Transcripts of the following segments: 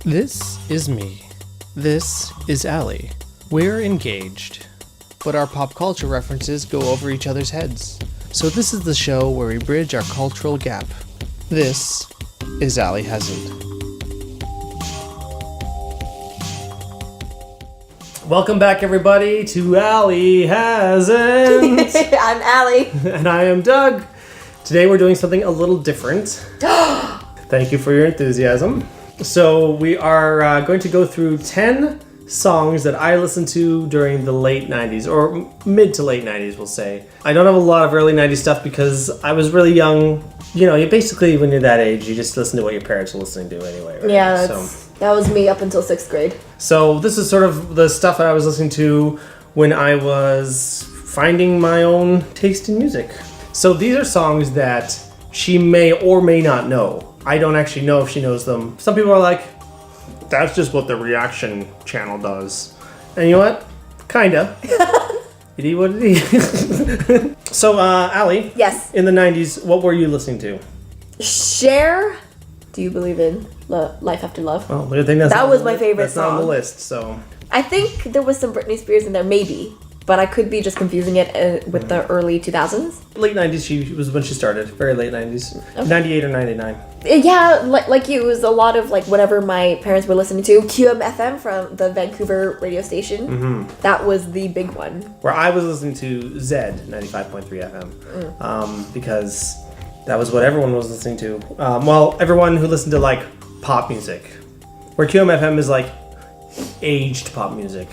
This is me. This is Allie. We're engaged, but our pop culture references go over each other's heads. So this is the show where we bridge our cultural gap. This is Allie Hasn't. Welcome back, everybody, to Allie Hasn't. I'm Allie. And I am Doug. Today we're doing something a little different. Thank you for your enthusiasm. So we are going to go through 10 songs that I listened to during the late 90s, or mid to late 90s, we'll say. I don't have a lot of early 90s stuff because I was really young. You know, you basically, when you're that age, you just listen to what your parents are listening to anyway, right? Yeah, that was me up until 6th grade. So this is sort of the stuff that I was listening to when I was finding my own taste in music. So these are songs that she may or may not know. I don't actually know if she knows them. Some people are like, that's just what the reaction channel does. And you know what? Kinda. It is what it is. So, Allie. Yes. In the 90s, what were you listening to? Cher. Do you believe in Life After Love? Well, I think that was my favorite that's song. Not on the list, so. I think there was some Britney Spears in there, maybe. But I could be just confusing it with the early 2000s. Late 90s, she was when she started. Very late 90s. Okay. 98 or 99. Yeah, like you, it was a lot of like whatever my parents were listening to. QMFM from the Vancouver radio station. Mm-hmm. That was the big one. Where I was listening to Z 95.3 FM. Because that was what everyone was listening to. Well, everyone who listened to like pop music. Where QMFM is like aged pop music.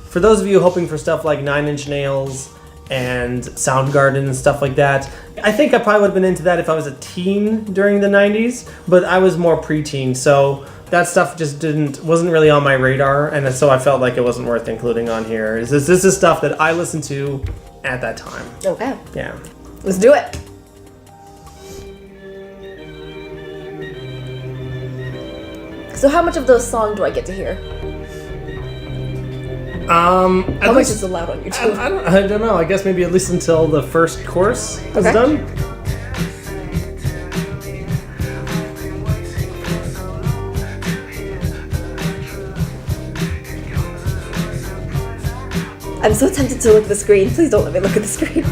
For those of you hoping for stuff like 9 Inch Nails and Soundgarden and stuff like that, I think I probably would have been into that if I was a teen during the 90s, but I was more preteen, so that stuff just wasn't really on my radar, and so I felt like it wasn't worth including on here. This is stuff that I listened to at that time. Okay. Yeah. Let's do it. So how much of the song do I get to hear? How much is allowed on YouTube? I don't know. I guess maybe at least until the first chorus is done. I'm so tempted to look at the screen. Please don't let me look at the screen.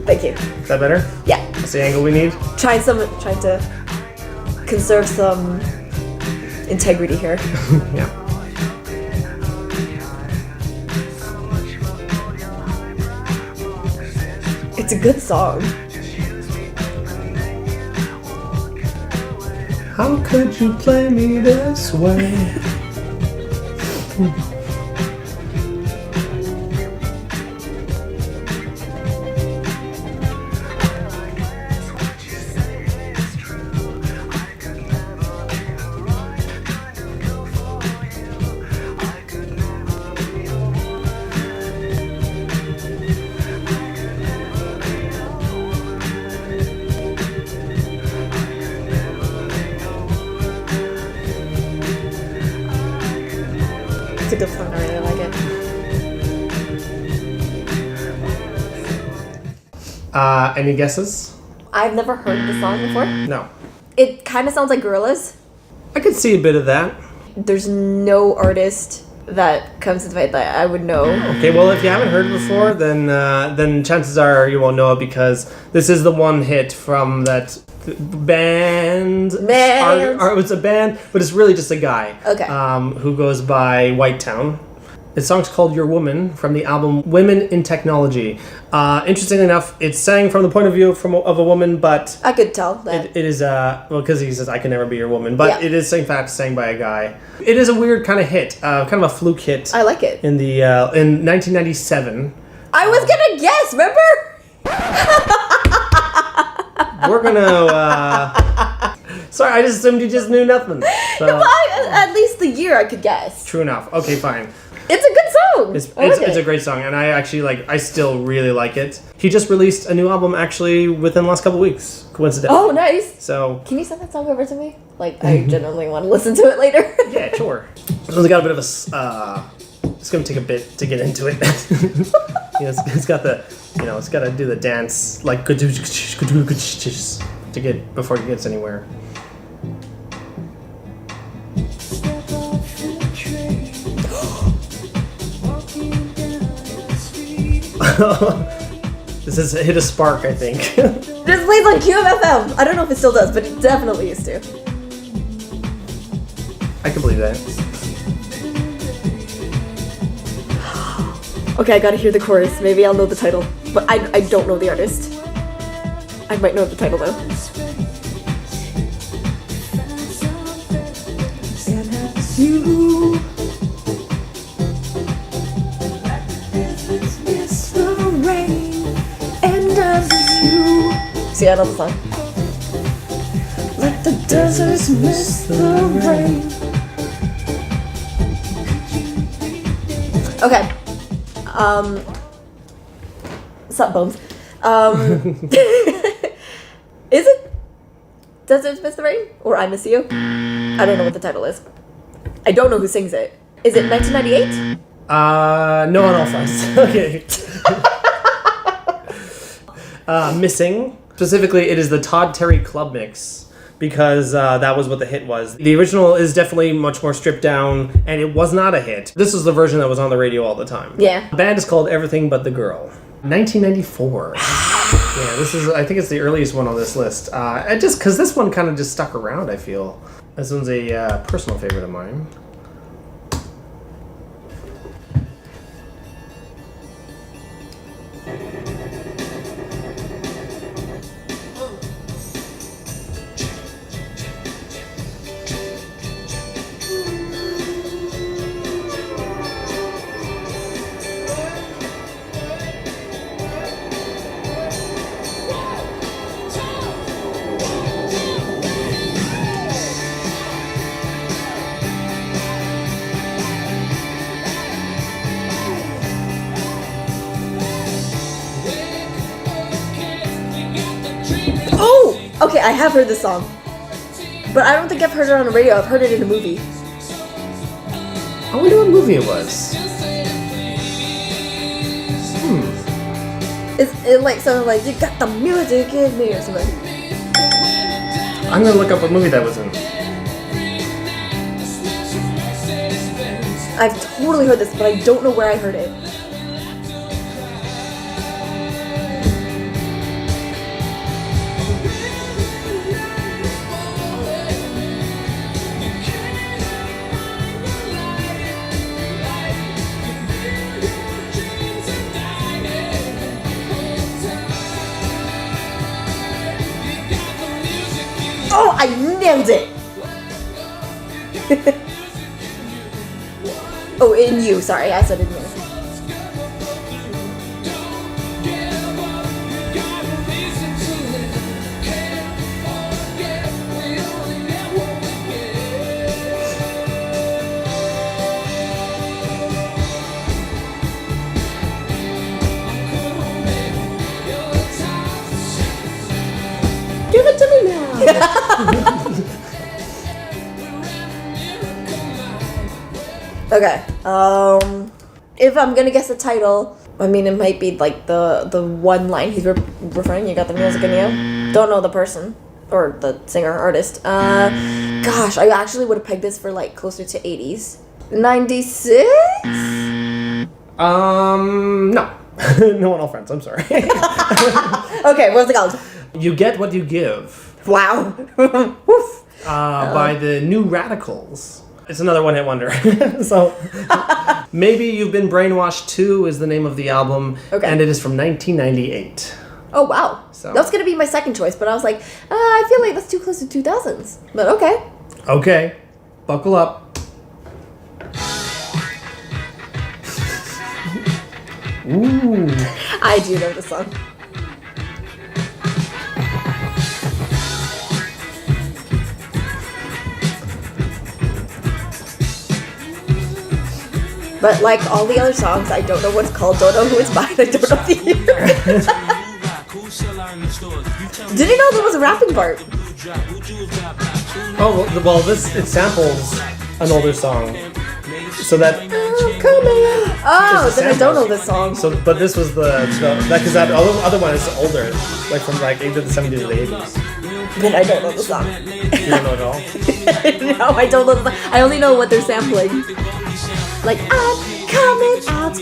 Thank you. Is that better? Yeah. That's the angle we need? Trying to conserve some integrity here. Yeah. It's a good song. How could you play me this way? It's a good song. I really like it. Any guesses? I've never heard the song before. No. It kind of sounds like Gorillaz. I could see a bit of that. There's no artist that comes to mind that I would know. Okay, well, if you haven't heard it before, then chances are you won't know it because this is the one hit from that band. It's a band, but it's really just a guy. Okay. Who goes by Whitetown. The song's called Your Woman from the album Women in Technology. Interestingly enough, it's sang from the point of view of a woman, but I could tell that. it is, because he says, I can never be your woman, but Yeah. it is in fact sang by a guy. It is a weird kind of hit, kind of a fluke hit. I like it. In 1997. I was gonna guess, remember? We're gonna, sorry, I just assumed you just knew nothing. So. No, but at least the year I could guess. True enough. Okay, fine. It's a good song. It's a great song, and I still really like it. He just released a new album actually within the last couple weeks, coincidentally. Oh, nice. So can you send that song over to me? Like, I genuinely want to listen to it later. Yeah, sure. This one's got a bit of a It's gonna take a bit to get into it. It's got the, it's got to do the dance like to get before it gets anywhere. This has hit a spark, I think. This plays on QMFM. I don't know if it still does, but it definitely used to. I can believe that. Okay, I gotta hear the chorus. Maybe I'll know the title. But I don't know the artist. I might know the title though. And it's you. Miss the rain. And it's you. See, I know the song. Let the deserts miss the rain. Okay. Sup, Bones? Is it Deserts Miss the Rain? Or I Miss You? I don't know what the title is. I don't know who sings it. Is it 1998? No on all fronts. Okay. Missing. Specifically, it is the Todd Terry Club Mix. Because that was what the hit was. The original is definitely much more stripped down, and it was not a hit. This was the version that was on the radio all the time. Yeah. The band is called Everything But the Girl. 1994. Yeah, this is, I think it's the earliest one on this list. Just because this one kind of just stuck around, I feel. This one's a personal favorite of mine. Okay, I have heard this song. But I don't think I've heard it on the radio. I've heard it in a movie. I wonder what movie it was. It like something like, you got the music in me or something. I'm gonna look up what movie that was in. I've totally heard this, but I don't know where I heard it. Oh, I nailed it! Oh, in you. Sorry, I said in you. Give it to me now. Okay. If I'm gonna guess the title, I mean it might be like the one line he's referring. You got the music in you. Don't know the person or the singer artist. Gosh, I actually would have pegged this for like closer to 80s. 96. No. No on all fronts. I'm sorry. Okay, what's it called? You Get What You Give. Wow. Woof. By the New Radicals. It's another one-hit wonder. So, Maybe You've Been Brainwashed 2 is the name of the album, and it is from 1998. Oh, wow. So. That was going to be my second choice, but I was like, I feel like that's too close to 2000s. But okay. Okay. Buckle up. Ooh. I do know the song. But like all the other songs, I don't know what it's called, don't know who it's by, I don't know the year. Did you know there was a rapping part? Oh, well, it samples an older song. So that... Oh, then I don't know this song. So, but this was because that other one is older, like from like either the 70s or the 80s. Then I don't know the song. You don't know it all? No, I don't know the song. I only know what they're sampling. Like, I'm coming out.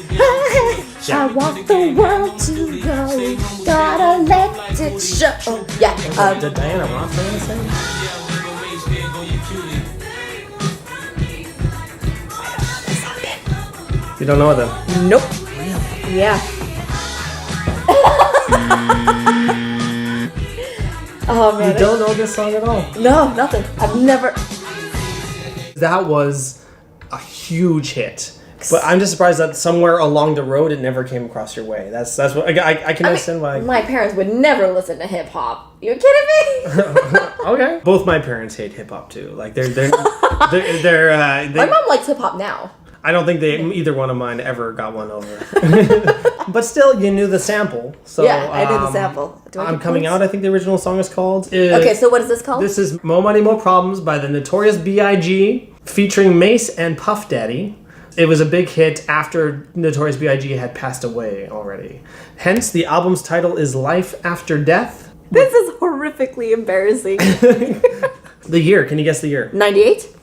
I want the world to go. Gotta let it show. Yeah. Did Diana Ross sing? You don't know it then? Nope. Yeah. Oh man. You don't know this song at all? No, nothing. I've never. That was a huge hit. But I'm just surprised that somewhere along the road it never came across your way. That's what I can understand why. My parents would never listen to hip hop. You kidding me? Okay. Both my parents hate hip hop too. Like they My mom likes hip hop now. I don't think either one of mine ever got one over. But still, you knew the sample. So Yeah, I knew the sample. I'm Coming Out, I think the original song is called. Okay, so what is this called? This is Mo Money, Mo Problems by the notorious B.I.G. featuring Mace and Puff Daddy. It was a big hit after Notorious B.I.G. had passed away already. Hence, the album's title is Life After Death. This is horrifically embarrassing. The year, can you guess the year? 98?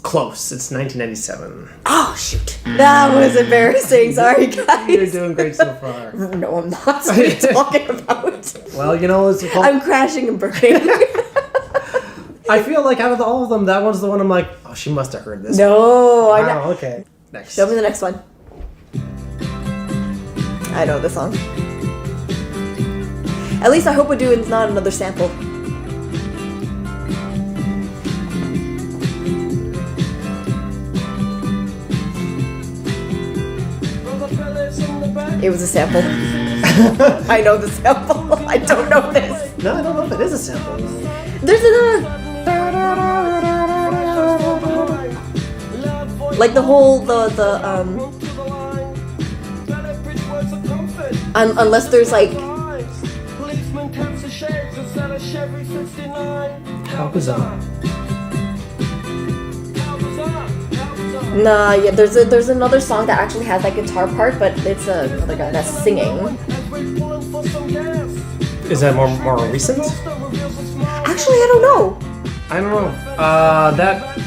Close, it's 1997. Oh, shoot. That was embarrassing. Sorry, guys. You're doing great so far. No, I'm not. What are you talking about? Well, you know, it's called... I'm crashing and burning. I feel like out of all of them, that one's the one I'm like, oh, she must have heard this. No, I Wow, know. okay. Next. Show me the next one. I know this song. At least I hope we're doing not another sample. It was a sample. I know the sample. I don't know this. No, I don't know if it is a sample. There's another. Like the whole unless there's like. How bizarre. Nah, yeah, there's another song that actually has that guitar part, but it's another guy that's singing. Is that more recent? Actually, I don't know. I don't know. That...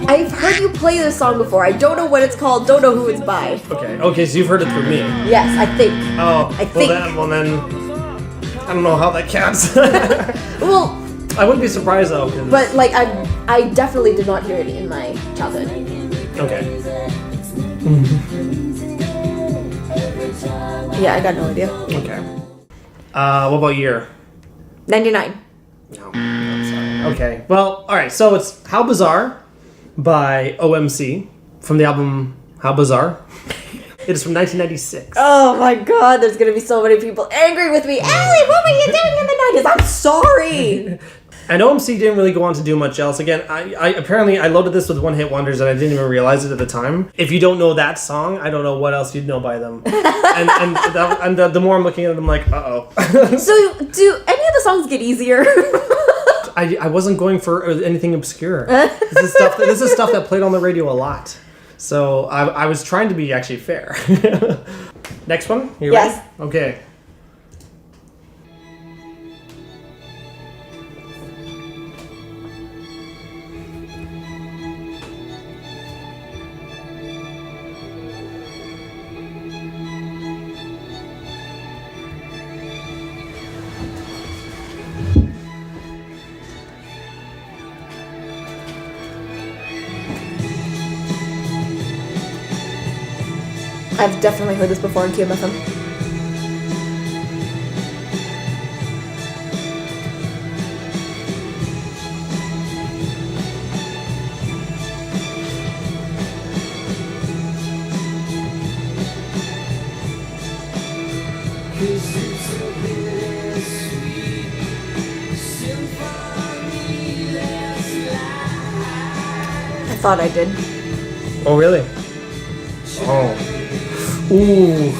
I've heard you play this song before. I don't know what it's called, don't know who it's by. Okay, so you've heard it through me. Yes, I think. Oh, I think. Well then, I don't know how that counts. Well... I wouldn't be surprised though. But like, I definitely did not hear it in my childhood. Okay. Yeah, I got no idea. Okay. What about year? 99. No, I'm sorry. Okay. Well, alright, so it's How Bizarre by OMC from the album How Bizarre. It is from 1996. Oh my god, there's gonna be so many people angry with me. Allie, what were you doing in the 90s? I'm sorry! And OMC didn't really go on to do much else. Again, I apparently I loaded this with one hit wonders and I didn't even realize it at the time. If you don't know that song, I don't know what else you'd know by them. and the more I'm looking at it, I'm like, uh-oh. So, do any of the songs get easier? I wasn't going for anything obscure. This is stuff that played on the radio a lot. So I was trying to be actually fair. Next one? You ready? Yes. Okay. I've definitely heard this before in QMFM. I thought I did. Oh, really? Oh. Ooh.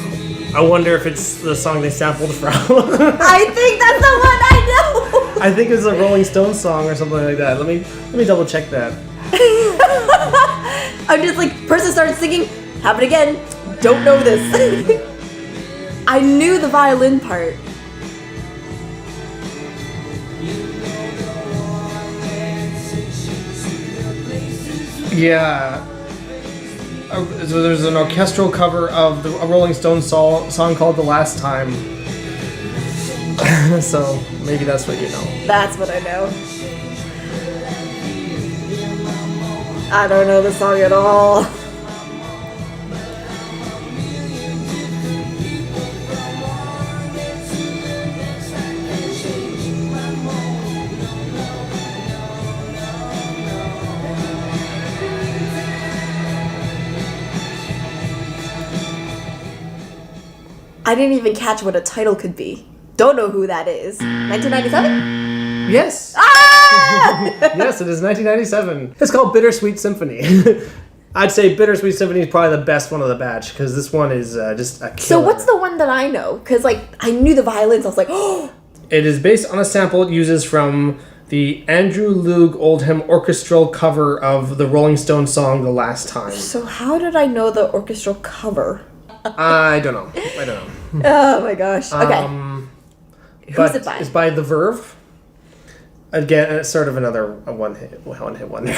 I wonder if it's the song they sampled from. I think that's the one I know! I think it's a Rolling Stones song or something like that. Let me double check that. I'm just like, person started singing, happen again, don't know this. I knew the violin part. Yeah. there's an orchestral cover of a Rolling Stones song called "The Last Time." So maybe that's what you know. That's what I know. I don't know the song at all. I didn't even catch what a title could be. Don't know who that is. 1997? Yes. Ah! Yes, it is 1997. It's called Bittersweet Symphony. I'd say Bittersweet Symphony is probably the best one of the batch because this one is just a killer. So what's the one that I know? Because like I knew the violins. I was like, oh. It is based on a sample it uses from the Andrew Loog Oldham orchestral cover of the Rolling Stones song "The Last Time." So how did I know the orchestral cover? I don't know. Oh my gosh. Okay. Who's it by? It's by The Verve. Again, it's sort of another one-hit wonder.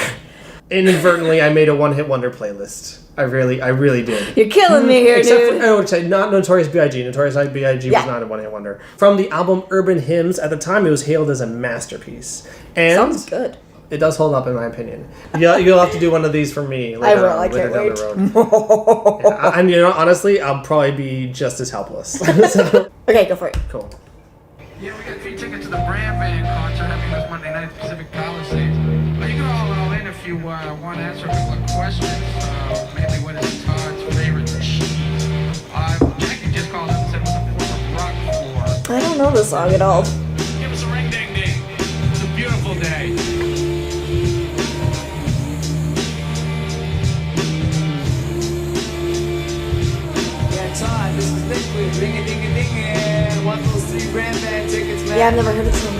Inadvertently, I made a one-hit wonder playlist. I really did. You're killing me here, Except dude. for, I would say, not Notorious B.I.G. Notorious B.I.G. was not a one-hit wonder. From the album Urban Hymns, at the time, it was hailed as a masterpiece. And sounds good. It does hold up, in my opinion. You'll have to do one of these for me later, I can't down wait. the road. Yeah, and honestly, I'll probably be just as helpless. So, Okay, go for it. cool. Yeah, we got free tickets to the Brand Band concert happening this Monday night at Pacific Palisades. But you can all in if you want to answer a couple of questions. Mainly, what is Todd's favorite cheese? Jackie just called up and said it was a form of Roquefort. I don't know the song at all. Give us a ring ding ding. It's a beautiful day. Todd, this is Liquid, ring a ding a ding and 103 Brand Band tickets, man. Yeah, I've never heard of the song.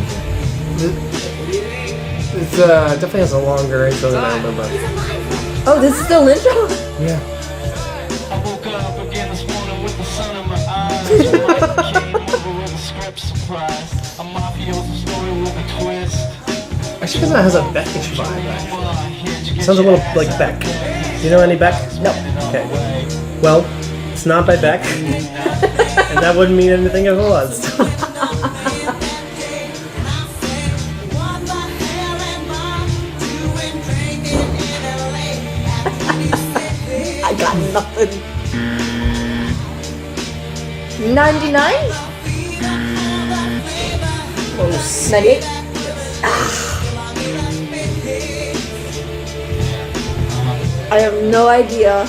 It definitely has a longer intro than I remember. Oh, this is still an intro? Yeah. I woke up again this morning with the sun in my eyes. Came over with a script surprise. A mafioso story with a twist. Actually, because it has a Beckish vibe, actually. It sounds a little like Beck. Do you know any Beck? No. Okay. Well, it's not by Beck. And that wouldn't mean anything if it was. I got nothing. 99? Close. 98? I have no idea.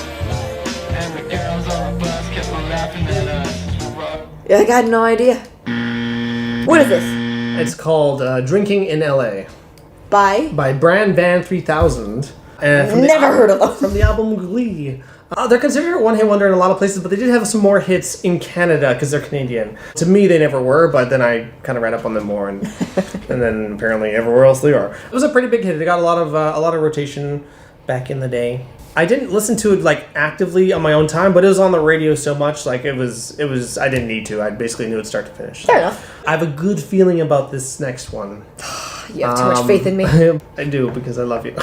And the girls on the bus kept on laughing at us. I got no idea. What is this? It's called Drinking in L.A. by Brand Band 3000. And Never heard of them. From the album Glee. They're considered a one-hit wonder in a lot of places, but they did have some more hits in Canada because they're Canadian. To me, they never were, but then I kind of read up on them more, and and then apparently everywhere else they are. It was a pretty big hit. They got a lot of rotation back in the day. I didn't listen to it like actively on my own time, but it was on the radio so much, like it was. I didn't need to. I basically knew it start to finish. Fair enough. I have a good feeling about this next one. You have too much faith in me. I do because I love you.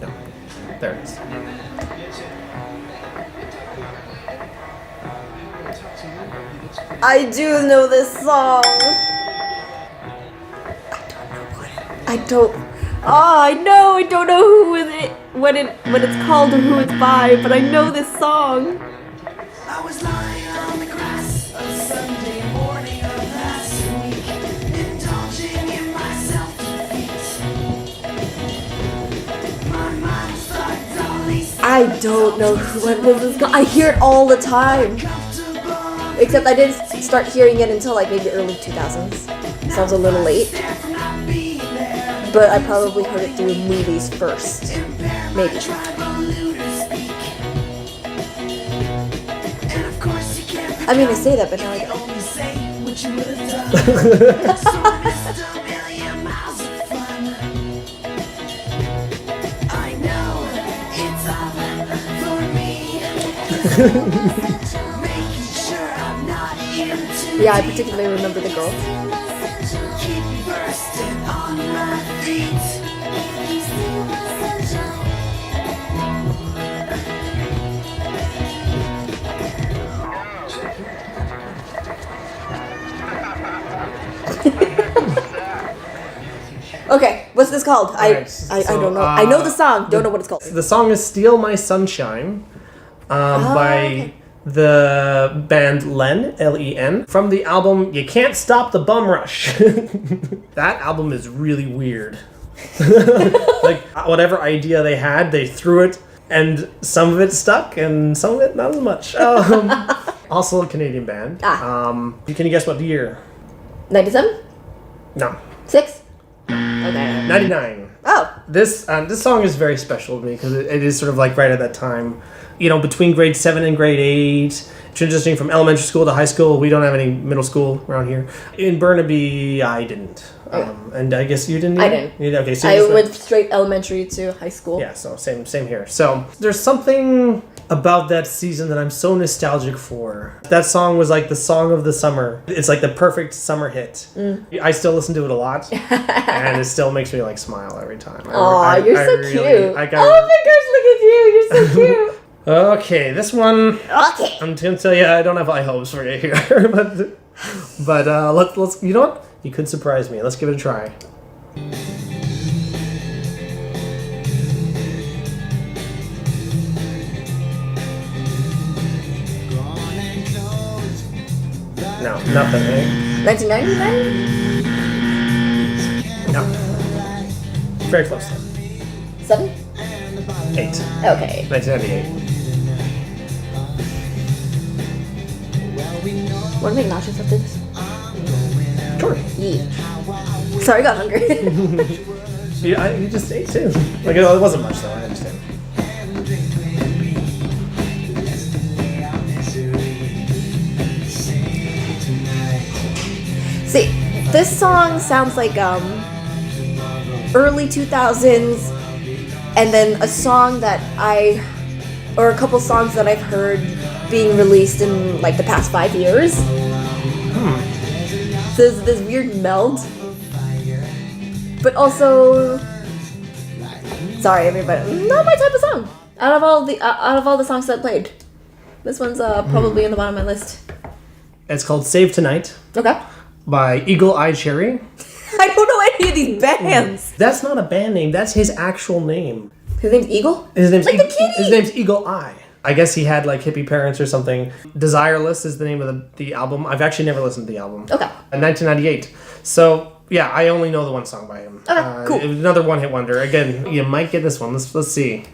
No, there it is. I do know this song. I don't. Oh, I know. I don't know who is it, what it's called, or who it's by, but I know this song. I was lying on the grass a Sunday morning of last week, indulging in my self-defeat. My mind started dully I don't know what this is called. I hear it all the time. Except I didn't start hearing it until like maybe early 2000s. So I was a little late. But I probably heard it through movies first. Maybe. I mean, I say that, but now I don't. Yeah, I particularly remember the girl. you steal my sunshine. Okay, what's this called? Alright, I so, don't know. I know the song. Don't know what it's called. The song is "Steal My Sunshine" by okay. the band Len, L-E-N, from the album "You Can't Stop the Bum Rush." That album is really weird. Like whatever idea they had, they threw it, and some of it stuck, and some of it not as much. Also a Canadian band. Can you guess what year? 97? No, 6? Okay. 99. Oh. This song is very special to me because it is sort of like right at that time, between grade 7 and grade 8, transitioning from elementary school to high school. We don't have any middle school around here. In Burnaby, I didn't. And I guess you didn't either? I didn't. You did? Okay, so I went straight elementary to high school. Yeah, so same here. So there's something about that season that I'm so nostalgic for. That song was like the song of the summer. It's like the perfect summer hit. I still listen to it a lot, and it still makes me like smile every time. Aw, you're so really- cute. I Oh my got- gosh, look at you. You're so cute. Okay, this one. Okay. I'm gonna tell you, I don't have high hopes for you here, but let's. You know what? You could surprise me. Let's give it a try. No, nothing. Eh? 1999? No. Very close. 7? 8. Okay. 1998. Want to make nachos after this? Sure. Yeah. Sorry, I got hungry. You just ate too. Like it wasn't much though. I understand. See, this song sounds like early 2000s, and then a song that or a couple songs that I've heard being released in like the past 5 years. So there's this weird meld, but also, sorry everybody, not my type of song. Out of all the songs that played, this one's probably in the bottom of my list. It's called "Save Tonight" Okay. by Eagle Eye Cherry. I don't know any of these bands. That's not a band name. That's his actual name. His name's Eagle? His name's Like the kitty! His name's Eagle Eye. I guess he had like hippie parents or something. Desireless is the name of the album. I've actually never listened to the album. Okay. In 1998. So yeah, I only know the one song by him. Okay, cool. It was another one-hit wonder. Again, you might get this one. Let's see.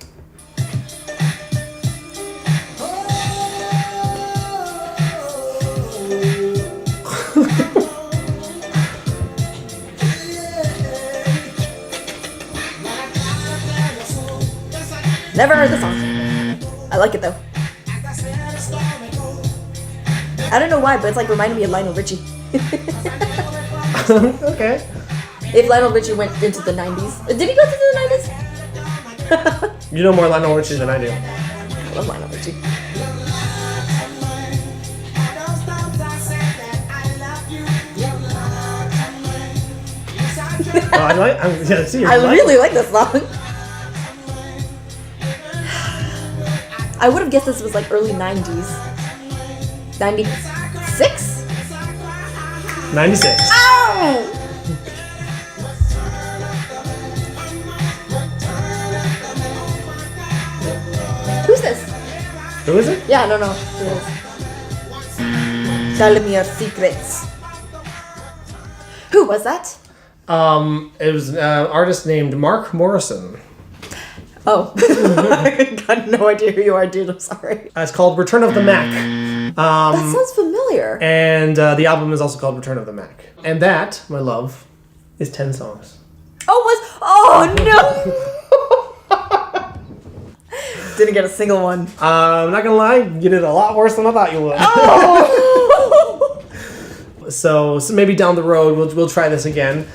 Never heard the song. I like it though. I don't know why, but it's like reminding me of Lionel Richie. Okay. If Lionel Richie went into the 90s. Did he go to the 90s? You know more Lionel Richie than I do. I love Lionel Richie. I really like this song. I would have guessed this was like early 90s. 96? 96. Ow! Who's this? Who is it? Yeah, I don't know who it is. Tell me your secrets. Who was that? It was an artist named Mark Morrison. Oh. I got no idea who you are, dude. I'm sorry. It's called Return of the Mac. That sounds familiar. And the album is also called Return of the Mac. And that, my love, is 10 songs. Oh no! Didn't get a single one. I'm not gonna lie, you did a lot worse than I thought you would. Oh! So maybe down the road we'll try this again.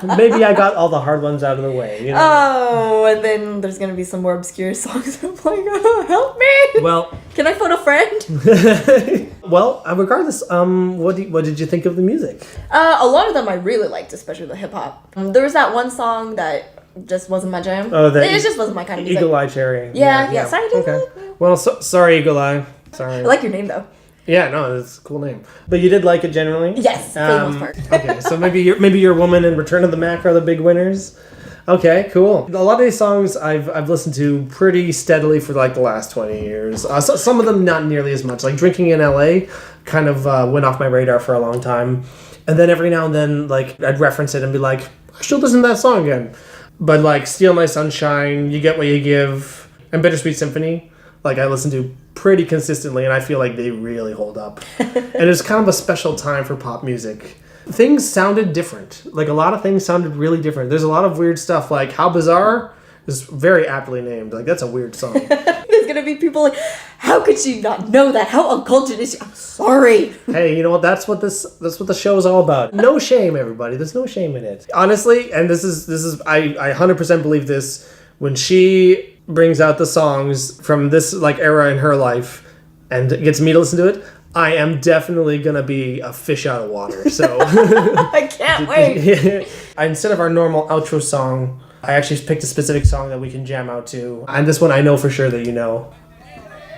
Maybe I got all the hard ones out of the way. You know? Oh, and then there's gonna be some more obscure songs. I'm like, oh, help me! Well, Can I phone a friend? well, regardless, what did you think of the music? A lot of them I really liked, especially the hip hop. There was that one song that just wasn't my jam. Oh, it just wasn't my kind of music. Eagle Eye Cherry. Yeah. Sorry, Okay. Well, sorry, Eagle Eye. Sorry. I like your name though. Yeah, no, it's a cool name. But you did like it generally? Yes, for the most part. Okay, so maybe your Woman and Return of the Mac are the big winners. Okay, cool. A lot of these songs I've listened to pretty steadily for like the last 20 years. So, some of them not nearly as much. Like Drinking in LA kind of went off my radar for a long time. And then every now and then, like, I'd reference it and be like, I should listen to that song again. But like Steal My Sunshine, You Get What You Give, and Bittersweet Symphony, like I listen to pretty consistently, and I feel like they really hold up. And it's kind of a special time for pop music. Things sounded different. Like a lot of things sounded really different. There's a lot of weird stuff, like How Bizarre is very aptly named. Like that's a weird song. There's gonna be people like, how could she not know that? How uncultured is she? I'm sorry. Hey, you know what? That's what the show is all about. No shame, everybody. There's no shame in it. Honestly, and this is I 100% believe this. When she brings out the songs from this like era in her life and gets me to listen to it, I am definitely gonna be a fish out of water. So I can't wait. Instead of our normal outro song, I actually picked a specific song that we can jam out to, and this one I know for sure that you know.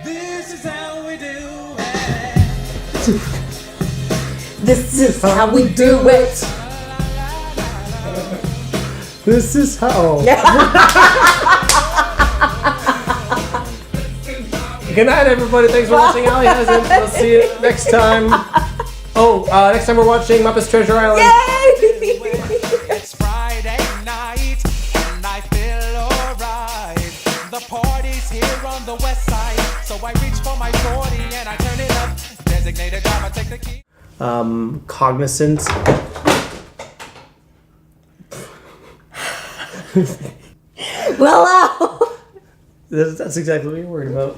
This is how we do This is how we do it. This is how. Good night, everybody. Thanks for watching Allie Hasn't. We'll see you next time. Next time we're watching Muppets Treasure Island. Yay! It's Friday night and I feel alright. The party's here on the west side, so I reach for my 40 and I turn it up. Designated driver, take the key. Cognizant. Well, That's exactly what you're worried about.